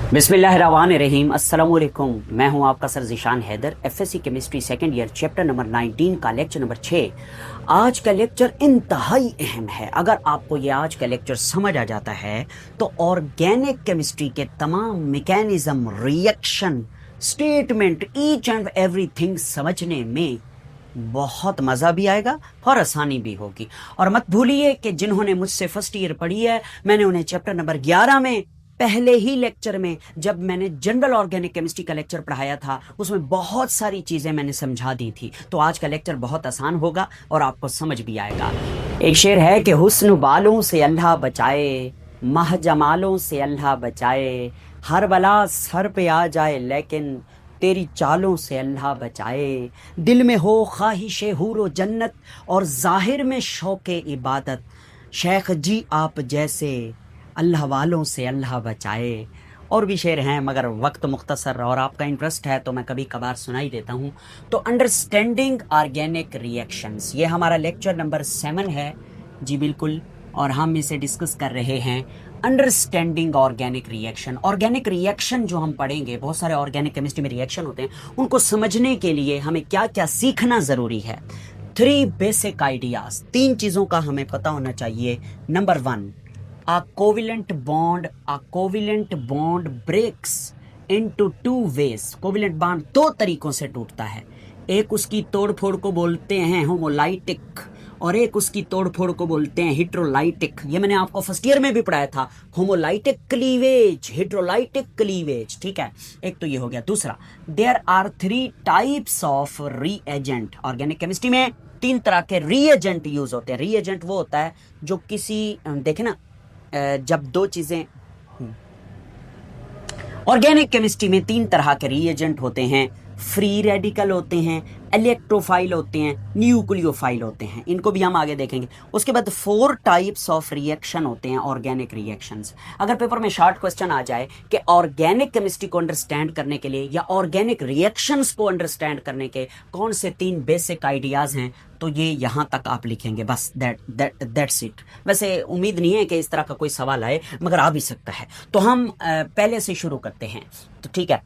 बिस्मिल्लाहिर्रहमानिर्रहीम। अस्सलाम वालेकुम। मैं हूं आपका sir Zeeshan Haider, FSc chemistry second year, chapter number 19 का लेक्चर नंबर 6। आज का लेक्चर इंतहाई अहम है। अगर आपको ये आज का लेक्चर समझ आ जाता है तो ऑर्गेनिक केमिस्ट्री के तमाम mechanism, reaction, statement, each and everything समझने में बहुत मज़ा भी आएगा और आसानी भी होगी। और मत भूलिए कि जिन्होंने मुझसे फर्स्ट ईयर पढ़ी है, मैंने उन्हें चैप्टर नंबर 11 में पहले ही लेक्चर में, जब मैंने जनरल ऑर्गेनिक केमिस्ट्री का लेक्चर पढ़ाया था, उसमें बहुत सारी चीज़ें मैंने समझा दी थी। तो आज का लेक्चर बहुत आसान होगा और आपको समझ भी आएगा। एक शेर है कि हुस्न बालों से अल्लाह बचाए, माह जमालों से अल्लाह बचाए, हर बला सर पे आ जाए लेकिन तेरी चालों से अल्लाह बचाए। दिल में हो ख्वाहिश हूर जन्नत और ज़ाहिर में शौक़ इबादत, शेख जी आप जैसे अल्लाह वालों से अल्लाह बचाए। और भी शेर हैं मगर वक्त मुख्तसर और आपका इंटरेस्ट है तो मैं कभी कभार सुनाई देता हूँ। तो अंडरस्टैंडिंग ऑर्गेनिक रिएक्शंस, ये हमारा लेक्चर नंबर 7 है जी, बिल्कुल। और हम इसे डिस्कस कर रहे हैं understanding organic reaction. Organic reaction जो हम पढ़ेंगे, बहुत सारे ऑर्गेनिक केमिस्ट्री में रिएक्शन होते हैं, उनको समझने के लिए हमें क्या क्या सीखना ज़रूरी है। 3 बेसिक आइडियाज़, 3 चीज़ों का हमें पता होना चाहिए। Number 1, a covalent bond breaks into 2 ways। Covalent bond 2 तरीकों से टूटता है। एक उसकी तोड़फोड़ को बोलते हैं होमोलाइटिक और एक उसकी तोड़फोड़ को बोलते हैं हिट्रोलाइटिक। ये मैंने आपको फर्स्ट ईयर में भी पढ़ाया था, होमोलाइटिक क्लीवेज, हिट्रोलाइटिक क्लीवेज, ठीक है। एक तो ये हो गया। दूसरा, there are 3 types of reagent. Organic chemistry में 3 तरह के रीएजेंट यूज होते हैं। रीएजेंट वो होता है जो किसी, देखे ना, जब 2 चीजें, ऑर्गेनिक केमिस्ट्री में 3 तरह के रिएजेंट होते हैं। फ्री रेडिकल होते हैं, इलेक्ट्रोफाइल होते हैं, न्यूक्लियोफाइल होते हैं। इनको भी हम आगे देखेंगे। उसके बाद 4 टाइप्स ऑफ रिएक्शन होते हैं ऑर्गेनिक रिएक्शंस। अगर पेपर में शॉर्ट क्वेश्चन आ जाए कि ऑर्गेनिक केमिस्ट्री को अंडरस्टैंड करने के लिए या ऑर्गेनिक रिएक्शंस को अंडरस्टैंड करने के कौन से 3 बेसिक आइडियाज हैं, तो ये यहाँ तक आप लिखेंगे बस। That's it. वैसे उम्मीद नहीं है कि इस तरह का कोई सवाल आए, मगर आ भी सकता है। तो हम पहले से शुरू करते हैं। तो ठीक है,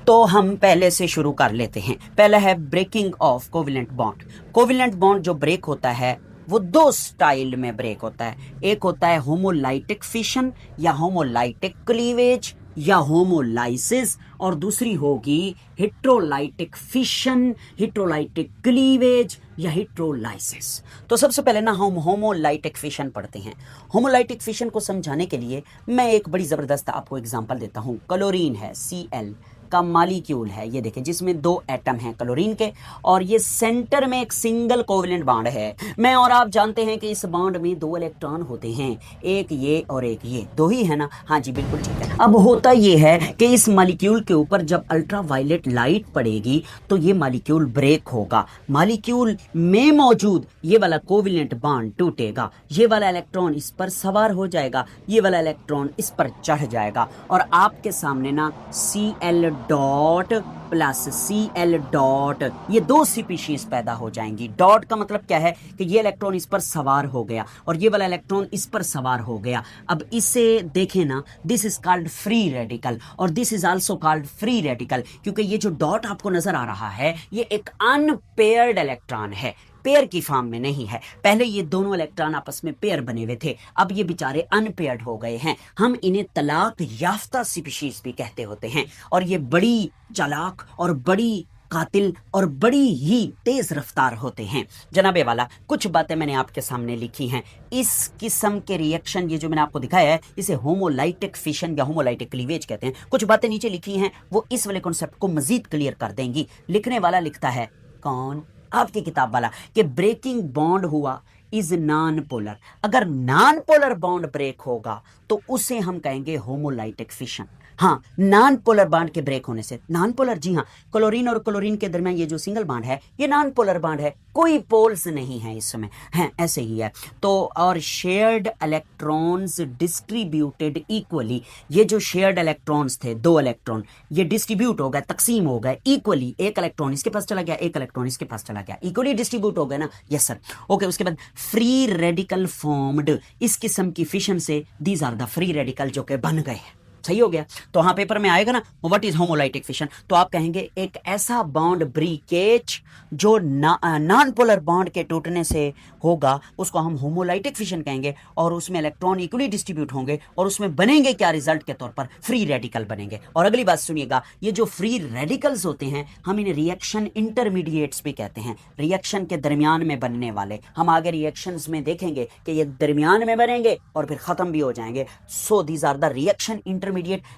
तो हम पहले से शुरू कर लेते हैं। पहला है breaking of covalent bond. Covalent bond जो ब्रेक होता है वो 2 स्टाइल में ब्रेक होता है। एक होता है होमोलाइटिक फिशन या होमोलाइटिक क्लीवेज या होमोलाइसिस, और दूसरी होगी हिट्रोलाइटिक फिशन, हिट्रोलाइटिक क्लीवेज या हिट्रोलाइसिस। तो सबसे पहले ना हम होमोलाइटिक फिशन पढ़ते हैं। होमोलाइटिक फिशन को समझाने के लिए मैं एक बड़ी ज़बरदस्त आपको एग्जांपल देता हूँ। क्लोरीन है, Cl का मालिक्यूल है, ये देखें, जिसमें 2 एटम हैं क्लोरीन के, और ये सेंटर में एक सिंगल कोवेलेंट बॉन्ड है। मैं और आप जानते हैं कि इस बॉन्ड में 2 इलेक्ट्रॉन होते हैं, एक ये और एक ये, 2 ही है ना। हाँ जी, बिल्कुल ठीक है। अब होता ये है कि इस मालिक्यूल के ऊपर जब अल्ट्रा वायलेट लाइट पड़ेगी तो ये मालिक्यूल ब्रेक होगा। मालिक्यूल में मौजूद ये वाला कोवेलेंट बॉन्ड टूटेगा, ये वाला इलेक्ट्रॉन इस पर सवार हो जाएगा, ये वाला इलेक्ट्रॉन इस पर चढ़ जाएगा, और आपके सामने ना Cl dot plus Cl dot, ये 2 स्पीशीज पैदा हो जाएंगी। डॉट का मतलब क्या है कि ये इलेक्ट्रॉन इस पर सवार हो गया और ये वाला इलेक्ट्रॉन इस पर सवार हो गया। अब इसे देखें ना, this is called free radical और this is also called free radical, क्योंकि ये जो डॉट आपको नजर आ रहा है ये एक अनपेयर्ड इलेक्ट्रॉन है, पेयर की फॉर्म में नहीं है। पहले ये दोनों इलेक्ट्रॉन आपस में पेयर बने हुए थे, अब ये बेचारे अनपेयर्ड हो गए हैं। हम इन्हें तलाक याफ्ता स्पीशीज भी कहते होते हैं, और ये बड़ी चालाक और बड़ी कातिल और बड़ी ही तेज रफ्तार होते हैं। जनाबे वाला, कुछ बातें मैंने आपके सामने लिखी हैं। इस किस्म के रिएक्शन, ये जो मैंने आपको दिखाया है, इसे होमोलाइटिक फिशन या होमोलाइटिक क्लीवेज कहते हैं। कुछ बातें नीचे लिखी हैं, वो इस वाले कॉन्सेप्ट को मजीद क्लियर कर देंगी। लिखने वाला लिखता है, कौन? आपकी किताब वाला, कि ब्रेकिंग बॉन्ड हुआ इज नॉन पोलर। अगर नॉन पोलर बॉन्ड ब्रेक होगा तो उसे हम कहेंगे होमोलाइटिक फिशन। हाँ, नॉन पोलर बॉन्ड के ब्रेक होने से। नॉन पोलर, जी हाँ, क्लोरीन और क्लोरीन के दरमियान ये जो सिंगल बॉन्ड है ये नॉन पोलर बॉन्ड है, कोई पोल्स नहीं है इसमें, है ऐसे ही है। तो और शेयर्ड इलेक्ट्रॉन्स डिस्ट्रीब्यूटेड इक्वली, ये जो शेयर्ड इलेक्ट्रॉन्स थे, दो इलेक्ट्रॉन, ये डिस्ट्रीब्यूट हो गए, तकसीम हो गए इक्वली, एक इलेक्ट्रॉन इसके पास चला गया, एक इलेक्ट्रॉन इसके पास चला गया, इक्वली डिस्ट्रीब्यूट हो गए ना, यस सर। ओके, उसके बाद फ्री रेडिकल फॉर्म्ड, इस किस्म की फिशन से these are the free radical जो के बन गए। सही हो गया। तो हाँ, पेपर में आएगा ना व्हाट इज होमोलाइटिक फिशन, तो आप कहेंगे एक ऐसा बॉन्ड ब्रेकेज जो नॉन पोलर बॉन्ड के टूटने से होगा उसको हम होमोलाइटिक फिशन कहेंगे, और उसमें इलेक्ट्रॉन इक्वली डिस्ट्रीब्यूट होंगे और उसमें बनेंगे क्या रिजल्ट के तौर पर, फ्री रेडिकल बनेंगे। और अगली बात सुनिएगा, ये जो फ्री रेडिकल्स होते हैं हम इन्हें रिएक्शन इंटरमीडिएट्स भी कहते हैं, रिएक्शन के दरमियान में बनने वाले। हम आगे रिएक्शंस में देखेंगे कि ये दरमियान में बनेंगे और फिर खत्म भी हो जाएंगे। So these are the reaction intermediate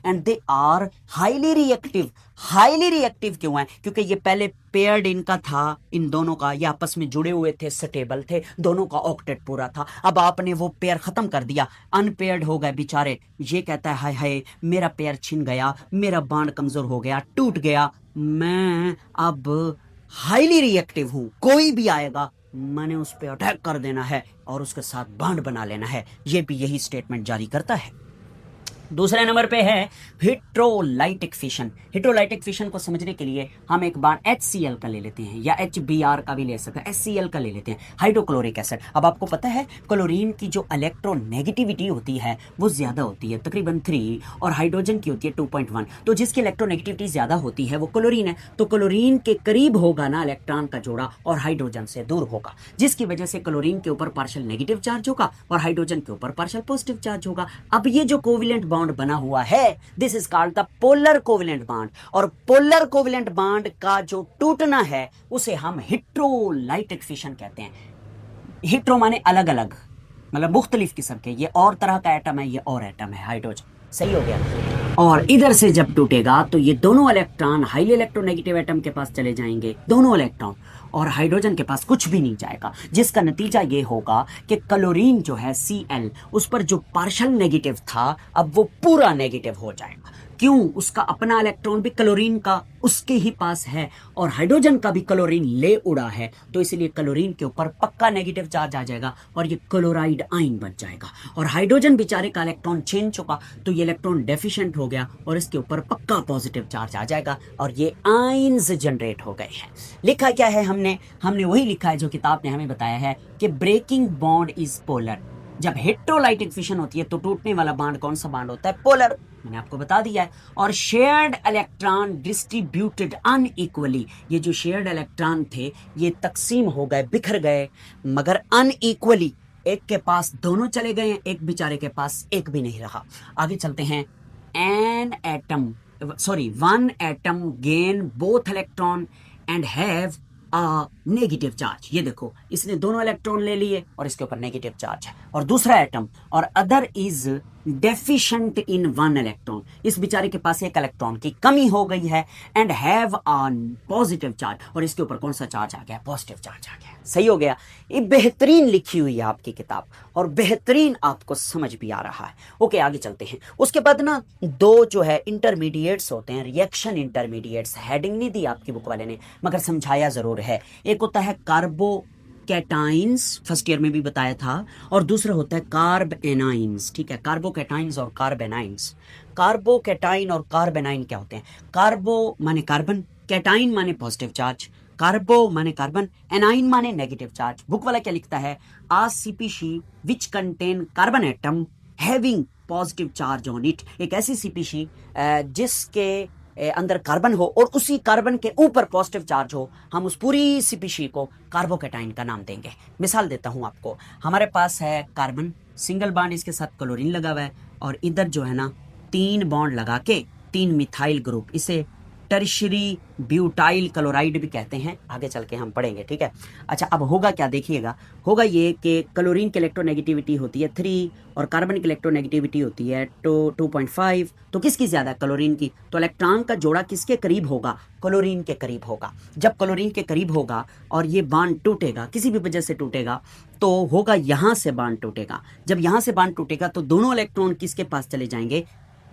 and they are highly reactive. Highly reactive क्यों है? क्योंकि ये पहले पेयर्ड इनका था, इन दोनों का, ये आपस में जुड़े हुए थे, स्टेबल थे, दोनों का ऑक्टेट पूरा था। अब आपने वो पेयर खत्म कर दिया, अनपेयर्ड हो गए बेचारे। ये कहता है हाय हाय मेरा पेयर छिन गया, मेरा बॉन्ड कमजोर हो गया, टूट गया, मैं अब हाईली रिएक्टिव हूं, कोई भी आएगा मैंने उस पर अटैक कर देना है और उसके साथ बॉन्ड बना लेना है। ये भी यही स्टेटमेंट जारी करता है। दूसरे नंबर पे है हेट्रोलाइटिक फिशन। हेट्रोलाइटिक फिशन को समझने के लिए हम एक बार HCl का ले लेते हैं, या HBr का भी ले सकते हैं, HCl का ले लेते हैं, हाइड्रोक्लोरिक एसिड। अब आपको पता है क्लोरीन की जो इलेक्ट्रोनेगेटिविटी होती है वो ज्यादा होती है, तकरीबन 3, और हाइड्रोजन की होती है 2.1। तो जिसकी इलेक्ट्रोनेगेटिविटी ज्यादा होती है वो क्लोरीन है। तो क्लोरीन के करीब होगा ना इलेक्ट्रॉन का जोड़ा और हाइड्रोजन से दूर होगा, जिसकी वजह से क्लोरीन के ऊपर पार्शियल नेगेटिव चार्ज होगा और हाइड्रोजन के ऊपर पार्शियल पॉजिटिव चार्ज होगा। अब ये जो कोवेलेंट बॉन्ड बना हुआ है this is called the polar covalent bond, और पोलर कोवेलेंट बॉन्ड का जो टूटना है उसे हम हेट्रोलाइटिक फिशन कहते हैं। हेट्रो माने अलग अलग, मतलब मुख्तलिफ किस्म के, ये और तरह का एटम है, ये और एटम है, हाइड्रोजन। सही हो गया। और इधर से जब टूटेगा तो ये दोनों इलेक्ट्रॉन हाईली इलेक्ट्रोनेगेटिव एटम के पास चले जाएंगे, दोनों इलेक्ट्रॉन, और हाइड्रोजन के पास कुछ भी नहीं जाएगा, जिसका नतीजा ये होगा कि क्लोरीन जो है Cl, उस पर जो पार्शियल नेगेटिव था अब वो पूरा नेगेटिव हो जाएगा। क्यों? उसका अपना इलेक्ट्रॉन भी क्लोरीन का उसके ही पास है और हाइड्रोजन का भी क्लोरीन ले उड़ा है, तो इसलिए क्लोरीन के ऊपर पक्का नेगेटिव चार्ज आ जाएगा और ये क्लोराइड आयन बन जाएगा। और हाइड्रोजन बेचारे का इलेक्ट्रॉन छीन चुका तो ये इलेक्ट्रॉन डेफिशिएंट हो गया और इसके ऊपर पक्का पॉजिटिव चार्ज आ जाएगा और ये आयन्स जनरेट हो गए हैं। लिखा क्या है हमने वही लिखा है जो किताब ने हमें बताया है कि ब्रेकिंग बॉन्ड इज पोलर। जब हेट्रोलाइटिक फिशन होती है तो टूटने वाला बॉन्ड कौन सा बॉन्ड होता है? पोलर, मैंने आपको बता दिया है। और शेयर्ड इलेक्ट्रॉन डिस्ट्रीब्यूटेड अनइक्वली, ये जो शेयर्ड इलेक्ट्रॉन थे ये तकसीम हो गए, बिखर गए, मगर अनइक्वली, एक के पास दोनों चले गए, एक बेचारे के पास एक भी नहीं रहा। आगे चलते हैं। One atom gain both electron and have negative charge. ये देखो, इसने दोनों इलेक्ट्रॉन ले लिए और इसके ऊपर नेगेटिव चार्ज है। और दूसरा एटम, और other is deficient in one electron, इस बेचारे के पास एक इलेक्ट्रॉन की कमी हो गई है, and have a positive charge, और इसके ऊपर कौन सा चार्ज आ गया? पॉजिटिव चार्ज आ गया। सही हो गया। ये बेहतरीन लिखी हुई है आपकी किताब और बेहतरीन आपको समझ भी आ रहा है। ओके, आगे चलते हैं। उसके बाद ना दो जो है इंटरमीडिएट्स होते हैं, रिएक्शन इंटरमीडिएट्स। हेडिंग नहीं दी आपकी बुक वाले ने मगर समझाया जरूर है। एक होता है कार्बो कैटाइंस, फर्स्ट ईयर में भी बताया था, और दूसरा होता है कार्ब एनाइंस। ठीक है, कार्बो कैटाइंस और कार्ब एनाइंस। कार्बो कैटाइन और कार्ब एनाइन क्या होते हैं? कार्बो माने कार्बन, कैटाइन माने पॉजिटिव चार्ज, कार्बो माने कार्बन, एनाइन माने नेगेटिव चार्ज। बुक वाला क्या लिखता है? A CPC which contain carbon atom having positive charge on it. एक ऐसी सीपीसी जिसके अंदर कार्बन हो और उसी कार्बन के ऊपर पॉजिटिव चार्ज हो, हम उस पूरी सीपीसी को कार्बोकैटाइन का नाम देंगे। मिसाल देता हूं आपको, हमारे पास है कार्बन, सिंगल बॉन्ड, इसके साथ क्लोरीन लगा हुआ है, और इधर जो है ना 3 बॉन्ड लगा के 3 मिथाइल ग्रुप, इसे टर्शरी ब्यूटाइल क्लोराइड भी कहते हैं, आगे चल के हम पढ़ेंगे। ठीक है। अच्छा, अब होगा क्या देखिएगा, होगा ये कि क्लोरीन की इलेक्ट्रोनेगेटिविटी होती है 3 और कार्बन की इलेक्ट्रोनेगेटिविटी होती है 2.5। तो किसकी ज्यादा? क्लोरीन की। तो इलेक्ट्रॉन का जोड़ा किसके करीब होगा? क्लोरीन के करीब होगा। जब क्लोरीन के करीब होगा और ये बॉन्ड टूटेगा, किसी भी वजह से टूटेगा, तो होगा यहां से बॉन्ड टूटेगा। जब यहां से बॉन्ड टूटेगा तो दोनों इलेक्ट्रॉन किसके पास चले जाएंगे?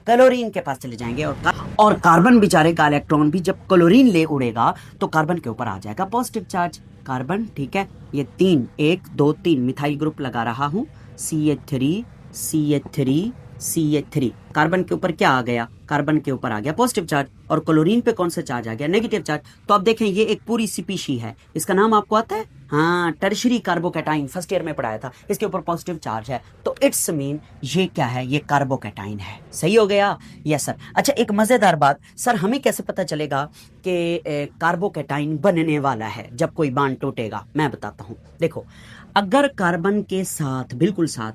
क्लोरीन के पास चले जाएंगे और कार्बन बेचारे का इलेक्ट्रॉन भी जब क्लोरीन ले उड़ेगा तो कार्बन के ऊपर आ जाएगा पॉजिटिव चार्ज। कार्बन, ठीक है, ये 3 1 2 3 मिथाइल ग्रुप लगा रहा हूं, CH3 CH3 CH3। कार्बन के ऊपर क्या आ गया? कार्बन के ऊपर आ गया पॉजिटिव चार्ज और क्लोरीन पे कौन सा चार्ज आ गया? Negative charge. तो अब देखें ये एक पूरी स्पीशी है, इसका नाम आपको आता है? हाँ, टर्शरी कार्बोकैटाइन, फर्स्ट ईयर में पढ़ाया था। इसके ऊपर पॉजिटिव चार्ज है तो इट्स मीन ये क्या है? ये कार्बोकैटाइन है। सही हो गया? Yes sir. अच्छा, एक मजेदार बात सर, हमें कैसे पता चलेगा कि कार्बोकैटाइन बनने वाला है जब कोई बॉन्ड टूटेगा? मैं बताता हूं। देखो, अगर कार्बन के साथ बिल्कुल साथ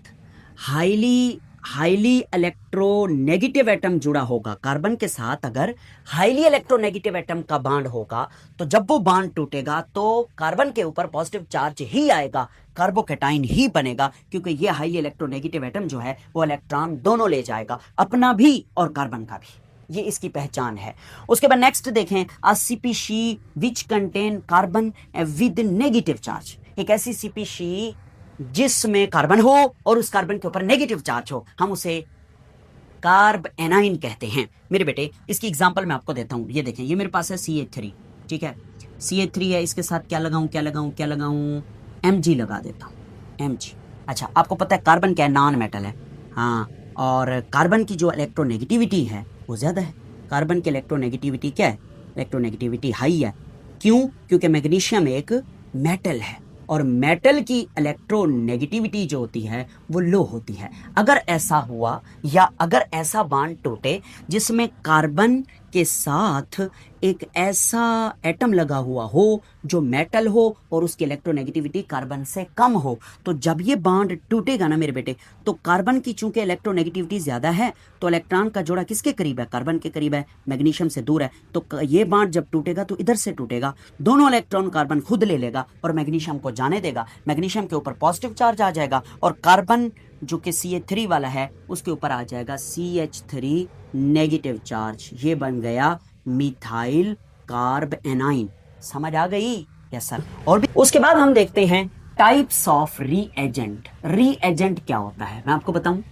हाईली इलेक्ट्रोनेगेटिव एटम जुड़ा होगा, कार्बन के साथ अगर हाईली इलेक्ट्रोनेगेटिव एटम का बॉन्ड होगा तो जब वो बॉन्ड टूटेगा तो कार्बन के ऊपर पॉजिटिव चार्ज ही आएगा, कार्बोकैटाइन ही बनेगा, क्योंकि ये हाईली इलेक्ट्रोनेगेटिव एटम जो है वो इलेक्ट्रॉन दोनों ले जाएगा, अपना भी और कार्बन का भी। ये इसकी पहचान है। उसके बाद नेक्स्ट देखें, अ species which contain carbon with negative charge. एक ऐसी स्पीशी जिसमें कार्बन हो और उस कार्बन के ऊपर नेगेटिव चार्ज हो, हम उसे कार्ब एनाइन कहते हैं। मेरे बेटे, इसकी एग्जांपल मैं आपको देता हूं। ये देखें, ये मेरे पास है CH3, ठीक है, CH3 है, इसके साथ क्या लगाऊं Mg लगा देता हूं, Mg। अच्छा, आपको पता है कार्बन क्या है? नॉन मेटल है। हाँ, और कार्बन की जो इलेक्ट्रोनेगेटिविटी है वो ज्यादा है। कार्बन की इलेक्ट्रोनेगेटिविटी क्या है? इलेक्ट्रोनेगेटिविटी हाई है। क्यों? क्योंकि मैग्नीशियम एक मेटल है और मेटल की इलेक्ट्रोनेगेटिविटी जो होती है वो लो होती है। अगर ऐसा हुआ या अगर ऐसा बॉन्ड टूटे जिसमें कार्बन के साथ एक ऐसा एटम लगा हुआ हो जो मेटल हो और उसकी इलेक्ट्रोनेगेटिविटी कार्बन से कम हो, तो जब ये बॉन्ड टूटेगा ना मेरे बेटे, तो कार्बन की चूंकि इलेक्ट्रोनेगेटिविटी ज्यादा है तो इलेक्ट्रॉन का जोड़ा किसके करीब है? कार्बन के करीब है, मैग्नीशियम से दूर है। तो ये बॉन्ड जब टूटेगा तो इधर से टूटेगा, दोनों इलेक्ट्रॉन कार्बन खुद ले लेगा और मैग्नीशियम को जाने देगा। मैग्नीशियम के ऊपर पॉजिटिव चार्ज आ जाएगा और कार्बन जो कि CH3 वाला है उसके ऊपर आ जाएगा CH3 नेगेटिव चार्ज। ये बन गया मिथाइल कार्ब एनाइन। समझ आ गई? Yes sir. और भी उसके बाद हम देखते हैं टाइप्स ऑफ रीएजेंट। रीएजेंट क्या होता है मैं आपको बताऊं।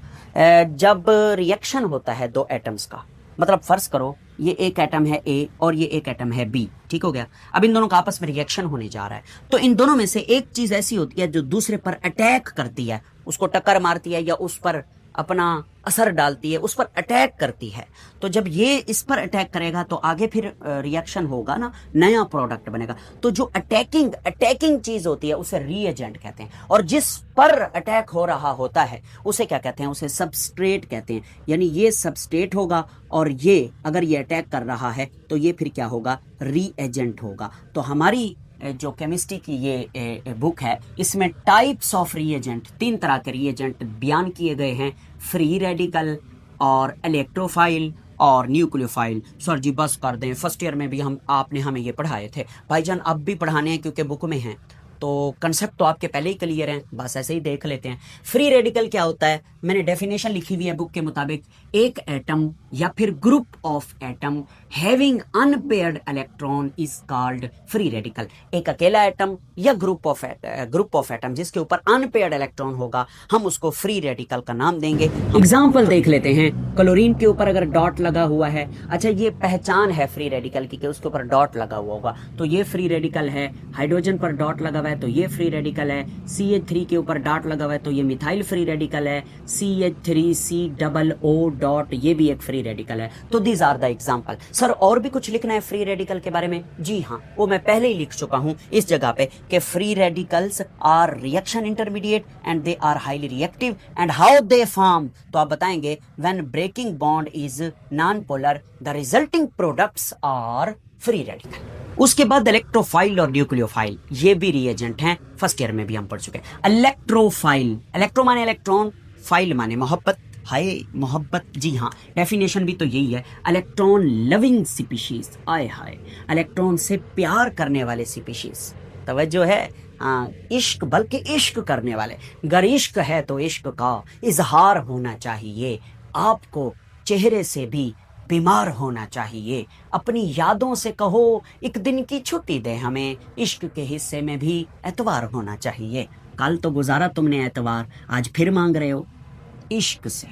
जब रिएक्शन होता है दो एटम्स का, मतलब फर्ज करो ये एक एटम है A और ये एक एटम है B, ठीक हो गया। अब इन दोनों का आपस में रिएक्शन होने जा रहा है, तो इन दोनों में से एक चीज ऐसी होती है जो दूसरे पर अटैक करती है, उसको टक्कर मारती है या उस पर अपना असर डालती है, उस पर अटैक करती है। तो जब ये इस पर अटैक करेगा तो आगे फिर रिएक्शन होगा ना, नया प्रोडक्ट बनेगा। तो जो अटैकिंग चीज होती है उसे रीएजेंट कहते हैं, और जिस पर अटैक हो रहा होता है उसे क्या कहते हैं? उसे सबस्ट्रेट कहते हैं। यानी ये सबस्ट्रेट होगा और ये अगर ये अटैक कर रहा है तो ये फिर क्या होगा? रीएजेंट होगा। तो हमारी जो केमिस्ट्री की ये बुक है इसमें टाइप्स ऑफ रिएजेंट, 3 तरह के रिएजेंट बयान किए गए हैं, फ्री रेडिकल और इलेक्ट्रोफाइल और न्यूक्लियोफाइल। सर जी बस कर दें, फर्स्ट ईयर में भी आपने हमें ये पढ़ाए थे भाईजान, अब भी पढ़ाने हैं क्योंकि बुक में हैं, तो कंसेप्ट तो आपके पहले ही क्लियर हैं, बस ऐसे ही देख लेते हैं। फ्री रेडिकल क्या होता है? मैंने डेफिनेशन लिखी हुई है बुक के मुताबिक, एक एटम या फिर group of atom having unpaired electron is called free radical. एक अकेला एटम या ग्रुप ऑफ एटम जिसके ऊपर अनपेयर्ड इलेक्ट्रॉन होगा, हम उसको फ्री रेडिकल का नाम देंगे। एग्जाम्पल देख लेते हैं। क्लोरीन के ऊपर अगर डॉट लगा हुआ है, अच्छा ये पहचान है फ्री रेडिकल की कि उसके ऊपर डॉट लगा हुआ होगा, तो ये फ्री रेडिकल है। हाइड्रोजन पर डॉट लगा हुआ है तो ये फ्री रेडिकल है। CH3 के ऊपर डॉट लगा हुआ है तो ये मिथाइल फ्री रेडिकल है। CH3COO डॉट, ये भी एक फ्री रेडिकल है। तो these are the example. Sir और भी कुछ लिखना है फ्री रेडिकल के बारे में? जी हाँ, वो मैं पहले ही लिख चुका हूं इस जगह पे कि free radicals are reaction intermediate and they are highly reactive and how they form. तो आप बताएंगे when breaking bond is non polar the resulting products are free radical. उसके बाद इलेक्ट्रोफाइल और न्यूक्लियोफाइल, ये भी रिएजेंट हैं, फर्स्ट ईयर में भी हम पढ़ चुके हैं। इलेक्ट्रोफाइल, इलेक्ट्रो माने इलेक्ट्रॉन, फाइल माने मोहब्बत, हाय मोहब्बत, जी हाँ डेफिनेशन भी तो यही है। इलेक्ट्रॉन लविंग स्पीशीज, आय हाय, इलेक्ट्रॉन से प्यार करने वाले स्पीशीज, तवज्जो है, हाँ इश्क, बल्कि इश्क करने वाले। गर इश्क है तो इश्क का इजहार होना चाहिए, आपको चेहरे से भी बीमार होना चाहिए। अपनी यादों से कहो एक दिन की छुट्टी दे हमें, इश्क के हिस्से में भी एतवार होना चाहिए। कल तो गुजारा तुमने एतवार, आज फिर मांग रहे हो इश्क से।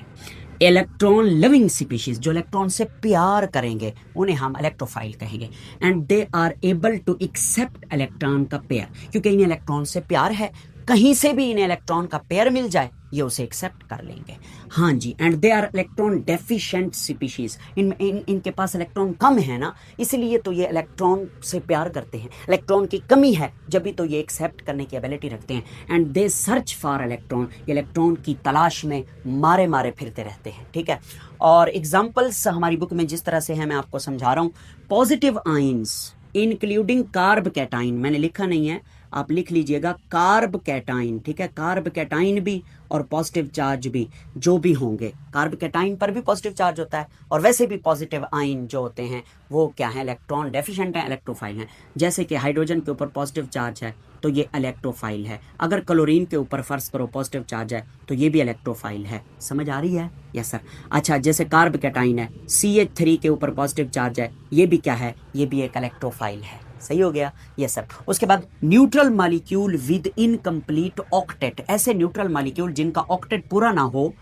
इलेक्ट्रॉन लविंग स्पीशीज, जो इलेक्ट्रॉन से प्यार करेंगे उन्हें हम इलेक्ट्रोफाइल कहेंगे। And they are able to accept electron का पेयर, क्योंकि इन्हें इलेक्ट्रॉन से प्यार है, कहीं से भी इन्हें इलेक्ट्रॉन का पेयर मिल जाए ये उसे एक्सेप्ट कर लेंगे। हाँ जी। And they are electron deficient species, इनके पास इलेक्ट्रॉन कम है ना, इसलिए तो ये इलेक्ट्रॉन से प्यार करते हैं, इलेक्ट्रॉन की कमी है जब भी तो ये एक्सेप्ट करने की एबिलिटी रखते हैं। And they search for electron, electron की तलाश में मारे मारे फिरते रहते हैं। ठीक है, और एग्जाम्पल्स हमारी बुक में जिस तरह से है मैं आपको समझा रहा हूँ। Positive ions including carb cation, मैंने लिखा नहीं है, आप लिख लीजिएगा कार्ब कैटाइन। ठीक है, कार्ब कैटाइन भी और पॉजिटिव चार्ज भी जो भी होंगे, कार्ब कैटाइन पर भी पॉजिटिव चार्ज होता है, और वैसे भी पॉजिटिव आयन जो होते हैं वो क्या है, इलेक्ट्रॉन डेफिशिएंट है, इलेक्ट्रोफाइल है। जैसे कि हाइड्रोजन के ऊपर पॉजिटिव चार्ज है तो ये इलेक्ट्रोफाइल है, अगर क्लोरीन के ऊपर फर्ज करो पॉजिटिव चार्ज है तो ये भी इलेक्ट्रोफाइल है। समझ आ रही है? Yes sir. अच्छा, जैसे कार्ब कैटाइन है, CH3 के ऊपर पॉजिटिव चार्ज है, ये भी क्या है, ये भी एक इलेक्ट्रोफाइल है। सही हो गया? Yes sir. उसके बाद neutral molecule with incomplete octet, ऐसे न्यूट्रल मॉलिक्यूल जिनका ऑक्टेट पूरा ना हो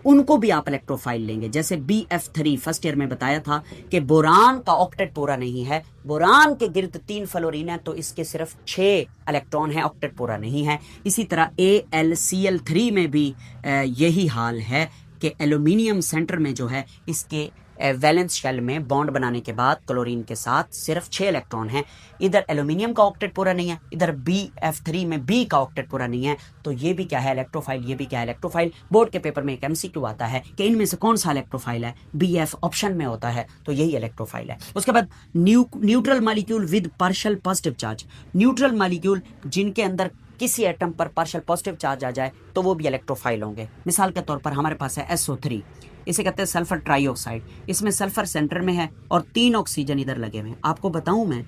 उनको भी आप इलेक्ट्रोफाइल लेंगे। जैसे BF3 फर्स्ट ईयर में बताया था कि बोरान का ऑक्टेट पूरा नहीं है, बोरान के गिर्द 3 फ्लोरीन है तो इसके सिर्फ 6 इलेक्ट्रॉन है, ऑक्टेट पूरा नहीं है। इसी तरह AlCl3 में भी यही हाल है कि एल्यूमिनियम सेंटर में जो है इसके वैलेंस शेल में बॉन्ड बनाने के बाद क्लोरीन के साथ सिर्फ 6 इलेक्ट्रॉन हैं। इधर एल्यूमिनियम का ऑक्टेट पूरा नहीं है, इधर BF3 में B का ऑक्टेट पूरा नहीं है, तो ये भी क्या है, इलेक्ट्रोफाइल, ये भी क्या है, इलेक्ट्रोफाइल। बोर्ड के पेपर में एक MCQ आता है कि इनमें से कौन सा इलेक्ट्रोफाइल है, BF ऑप्शन में होता है, तो यही इलेक्ट्रोफाइल है। उसके बाद neutral molecule with partial positive charge, neutral molecule जिनके अंदर किसी एटम पर पार्शियल पॉजिटिव चार्ज आ जाए तो वो भी इलेक्ट्रोफाइल होंगे। मिसाल के तौर पर हमारे पास है SO3, इसे कहते हैं सल्फर ट्राइऑक्साइड, इसमें सल्फर सेंटर में है और 3 ऑक्सीजन इधर लगे हुए हैं। आपको बताऊं मैं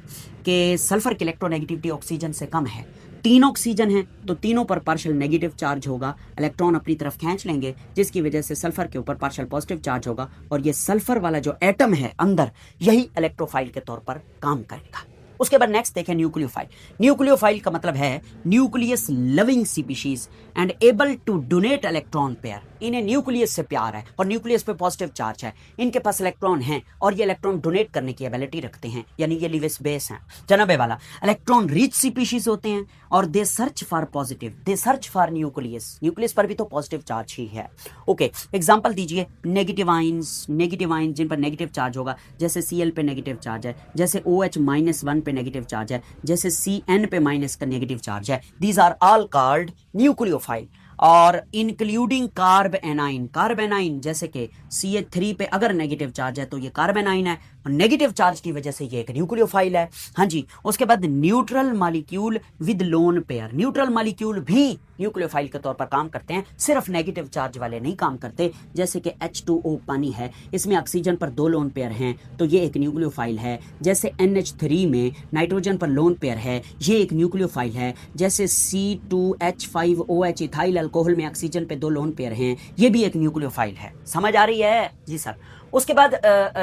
कि सल्फर की इलेक्ट्रोनेगेटिविटी ऑक्सीजन से कम है, 3 ऑक्सीजन है तो तीनों पर पार्शियल नेगेटिव चार्ज होगा, इलेक्ट्रॉन अपनी तरफ खींच लेंगे जिसकी वजह से सल्फर के ऊपर पार्शियल पॉजिटिव चार्ज होगा, और ये सल्फर वाला जो एटम है अंदर यही इलेक्ट्रोफाइल के तौर पर काम करेगा। उसके बाद नेक्स्ट देखें न्यूक्लियोफाइल। न्यूक्लियोफाइल का मतलब है nucleus loving species and able to donate electron pair, इन्हें न्यूक्लियस से प्यार है और न्यूक्लियस पे पॉजिटिव चार्ज है, इनके पास इलेक्ट्रॉन हैं और ये इलेक्ट्रॉन डोनेट करने की एबिलिटी रखते हैं, यानी ये लिविस बेस हैं। जनाबे वाला इलेक्ट्रॉन रिच स्पीशीज होते हैं और they search for positive, they search for nucleus, nucleus पर भी तो पॉजिटिव चार्ज ही है। ओके, एग्जांपल दीजिए नेगेटिव आयंस जिन पर नेगेटिव चार्ज होगा, जैसे Cl पे नेगेटिव चार्ज है, जैसे OH-1 पे नेगेटिव चार्ज है, जैसे Cn पे माइनस का नेगेटिव चार्ज है, these are all called nucleophile. और इंक्लूडिंग कार्ब एनाइन, जैसे कि CH3 पे अगर नेगेटिव चार्ज है तो ये कार्ब एनाइन है और नेगेटिव चार्ज की वजह से ये एक न्यूक्लियोफाइल है। हाँ जी। उसके बाद neutral molecule with lone pair, neutral molecule भी न्यूक्लियोफाइल के तौर पर काम करते हैं, सिर्फ नेगेटिव चार्ज वाले नहीं काम करते। जैसे कि H2O पानी है, इसमें ऑक्सीजन पर 2 लोन पेयर हैं तो ये एक न्यूक्लियोफाइल है। जैसे NH3 में नाइट्रोजन पर लोन पेयर है, ये एक न्यूक्लियोफाइल है। जैसे C2H5OH इथाइल अल्कोहल में ऑक्सीजन पे 2 लोन पेयर हैं, ये भी एक न्यूक्लियोफाइल है। समझ आ रही है? जी सर। उसके बाद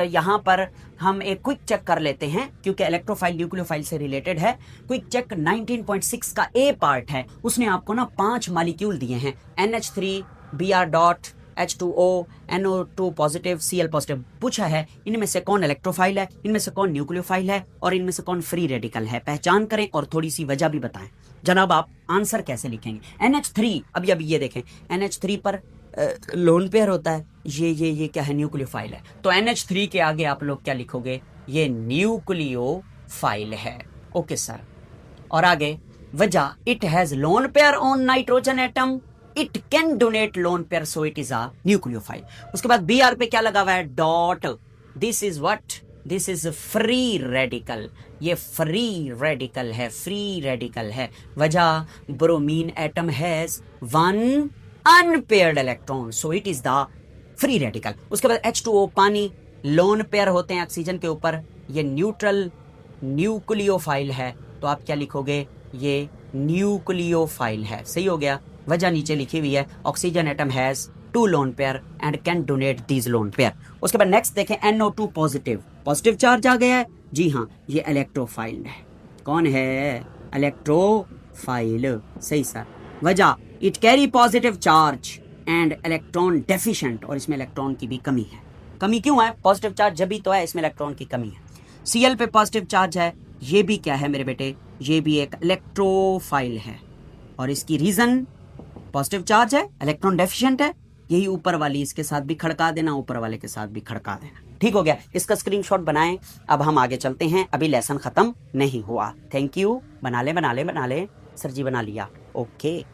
यहाँ पर हम एक क्विक चेक कर लेते हैं क्योंकि इलेक्ट्रोफाइल न्यूक्लियोफाइल से रिलेटेड है। क्विक चेक 19.6 का A पार्ट है, उसने आपको ना 5 मॉलिक्यूल दिए हैं, NH3 Br. H2O NO2 positive Cl positive. पूछा है इनमें से कौन इलेक्ट्रोफाइल है, इनमें से कौन न्यूक्लियोफाइल है और इनमें से कौन फ्री रेडिकल है, पहचान करें और थोड़ी सी वजह भी बताएं। जनाब आप आंसर कैसे लिखेंगे? NH3, अभी ये देखें NH3 पर लोन पेयर होता है, ये क्या है, न्यूक्लियोफाइल है, तो NH3 के आगे आप लोग क्या लिखोगे, ये न्यूक्लियोफाइल है। Okay sir. और आगे वजह, it has lone pair on nitrogen atom, it can donate lone pair so it is a nucleophile. उसके बाद Br पे क्या लगा हुआ है, dot, this is what, this is free radical, ये फ्री रेडिकल है, फ्री रेडिकल है। वजह, bromine atom has 1 unpaired electron so it is the free radical. उसके बाद H2O पानी, लोन पेयर होते हैं ऑक्सीजन के ऊपर, ये न्यूट्रल न्यूक्लियोफाइल है, तो आप क्या लिखोगे, ये न्यूक्लियोफाइल है। सही हो गया। वजह नीचे लिखी हुई है, oxygen atom has 2 lone pair and can donate these lone pair. उसके बाद नेक्स्ट देखें NO2 पॉजिटिव चार्ज आ गया है, जी हाँ, ये इलेक्ट्रोफाइल है। कौन है, इलेक्ट्रोफाइल। सही सर। वजह, it carry positive charge, and electron deficient, और इसमें इलेक्ट्रॉन की भी कमी है। कमी क्यों है? पॉजिटिव चार्ज जब भी तो है, इसमें इलेक्ट्रॉन की कमी है। Cl पे पॉजिटिव चार्ज है, ये भी क्या है मेरे बेटे, ये भी एक इलेक्ट्रोफाइल है, और इसकी रीजन पॉजिटिव चार्ज है, इलेक्ट्रॉन डेफिशिएंट है। यही ऊपर वाली इसके साथ भी खड़का देना, ऊपर वाले के साथ भी खड़का देना। ठीक हो गया, इसका स्क्रीनशॉट बनाएं। अब हम आगे चलते हैं, अभी लेसन खत्म नहीं हुआ। थैंक यू, बना ले सर जी, बना लिया, ओके।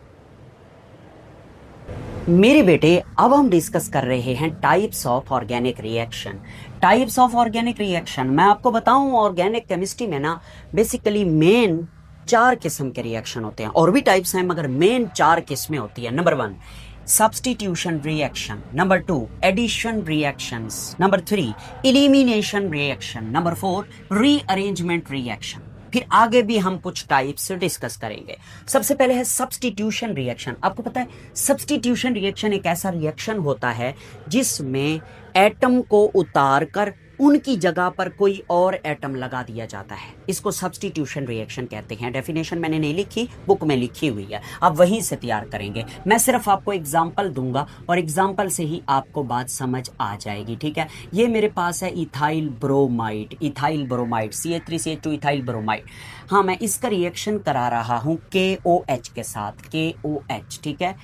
मेरे बेटे अब हम डिस्कस कर रहे हैं types of organic reaction. Types of organic reaction मैं आपको बताऊं, ऑर्गेनिक केमिस्ट्री में ना बेसिकली मेन 4 किस्म के रिएक्शन होते हैं, और भी टाइप्स हैं मगर मेन 4 किस्में होती है। Number 1 substitution reaction, number 2 addition reactions, number 3 elimination reaction, number 4 rearrangement reaction। फिर आगे भी हम कुछ टाइप्स डिस्कस करेंगे। सबसे पहले है सब्स्टिट्यूशन रिएक्शन। आपको पता है सब्स्टिट्यूशन रिएक्शन एक ऐसा रिएक्शन होता है जिसमें एटम को उतार कर उनकी जगह पर कोई और एटम लगा दिया जाता है। इसको सब्स्टिट्यूशन रिएक्शन कहते हैं। डेफिनेशन मैंने नहीं लिखी, बुक में लिखी हुई है, आप वहीं से तैयार करेंगे। मैं सिर्फ आपको एग्जांपल दूंगा और एग्जांपल से ही आपको बात समझ आ जाएगी। ठीक है, ये मेरे पास है ethyl bromide, CH3CH2 ethyl bromide. हाँ, मैं इसका रिएक्शन करा रहा हूँ KOH के साथ, KOH। ठीक है,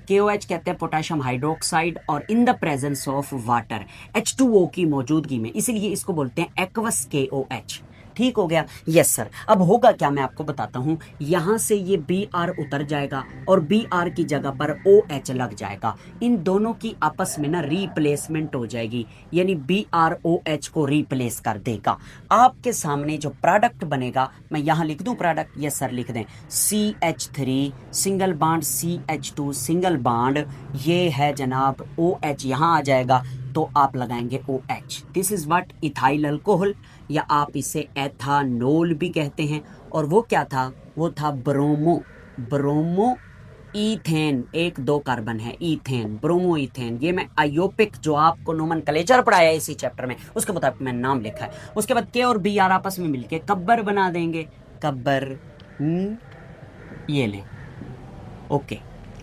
KOH कहते हैं पोटेशियम हाइड्रोक्साइड, और इन the presence of water, H2O की मौजूदगी में, इसीलिए इसको बोलते हैं एक्वस KOH। ठीक हो गया, यस सर। अब होगा क्या मैं आपको बताता हूं, यहां से ये Br उतर जाएगा और Br की जगह पर OH लग जाएगा। इन दोनों की आपस में ना रिप्लेसमेंट हो जाएगी, यानी Br OH को रिप्लेस कर देगा। आपके सामने जो प्रोडक्ट बनेगा, मैं यहां लिख दूं प्रोडक्ट, यस सर लिख दें, CH3 single bond CH2 single bond, ये है जनाब OH, यहां आ जाएगा तो आप लगाएंगे OH। This is what ethyl alcohol, या आप इसे एथानोल भी कहते हैं। और वो क्या था, वो था ब्रोमो ईथेन, 1-2 कार्बन है, ईथेन, ब्रोमो ईथेन। ये मैं आयोपिक जो आपको नोमेनक्लेचर पढ़ाया है इसी चैप्टर में, उसके मुताबिक मैंने नाम लिखा है। उसके बाद के और Br आपस में मिलके कब्बर बना देंगे, कब्बर, ये ले, ओके।